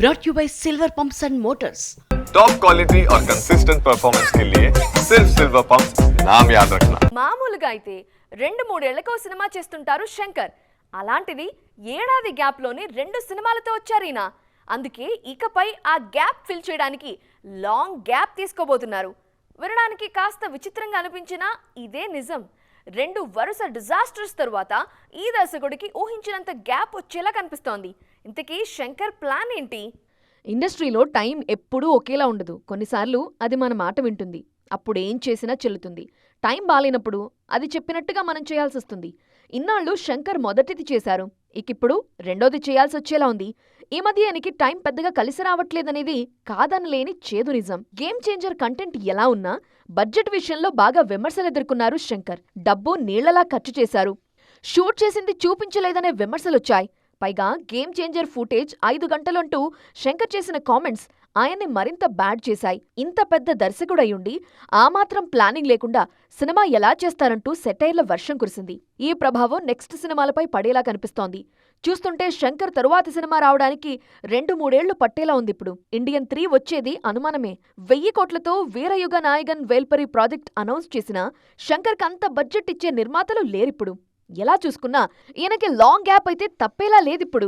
brought you by Silver Pumps and Motors. Top quality और consistent performance के लिए सिर्फ सिल्वर पंप्स नाम याद रखना. మామూలుగా అయితే 2-3 ఏళ్లకు సినిమా చేస్తుంటారు శంకర్. అలాంటిది ఏడాది గ్యాప్ లోనే 2 సినిమాలతో వచ్చారు ఈయన. అందుకే ఇకపై ఆ గ్యాప్ ఫిల్ చేయడానికి లాంగ్ గ్యాప్ తీసుకోబోతున్నారు. వినడానికి కాస్త విచిత్రంగా అనిపించినా ఇదే నిజం. 2 వరుస డిజాస్టర్స్ తరువాత ఈ దర్శకుడికి ఊహించినంత గ్యాప్ వచ్చేలా కనిపిస్తోంది. ఇంతకీ శంకర్ ప్లాన్ ఏంటి? ఇండస్ట్రీలో టైం ఎప్పుడూ ఒకేలా ఉండదు. కొన్నిసార్లు అది మన మాట వింటుంది, అప్పుడేం చేసినా చెల్లుతుంది. టైం బాలేనప్పుడు అది చెప్పినట్టుగా మనం చేయాల్సొస్తుంది. ఇన్నాళ్ళు శంకర్ మొదటిది చేశారు, ఇకిప్పుడు రెండోది చేయాల్సొచ్చేలా ఉంది. ఈ మధ్య ఆయనకి టైం పెద్దగా కలిసి రావట్లేదనేది కాదనలేని చేదు నిజం. గేమ్ చేంజర్ కంటెంట్ ఎలా ఉన్నా బడ్జెట్ విషయంలో బాగా విమర్శలెదుర్కొన్నారు శంకర్. డబ్బు నీళ్లలా ఖర్చు చేశారు, షూట్ చేసింది చూపించలేదనే విమర్శలొచ్చాయి. పైగా గేమ్ చేంజర్ ఫుటేజ్ 5 గంటలంటూ శంకర్ చేసిన కామెంట్స్ ఆయన్ని మరింత బ్యాడ్ చేశాయి. ఇంత పెద్ద దర్శకుడయ్యుండి ఆ మాత్రం ప్లానింగ్ లేకుండా సినిమా ఎలా చేస్తారంటూ సెటైర్ల వర్షం కురిసింది. ఈ ప్రభావం నెక్స్ట్ సినిమాలపై పడేలా కనిపిస్తోంది. చూస్తుంటే శంకర్ తరువాతి సినిమా రావడానికి 2-3 ఏళ్లు పట్టేలా ఉందిప్పుడు. ఇండియన్ 3 వచ్చేది అనుమానమే. 1000 కోట్లతో వీరయుగ నాయగన్ వేల్పరి ప్రాజెక్ట్ అనౌన్స్ చేసినా శంకర్కి అంత బడ్జెట్ ఇచ్చే నిర్మాతలు లేరిప్పుడు. ఎలా చూసుకున్నా ఈయనకి లాంగ్ గ్యాప్ అయితే తప్పేలా లేదిప్పుడు.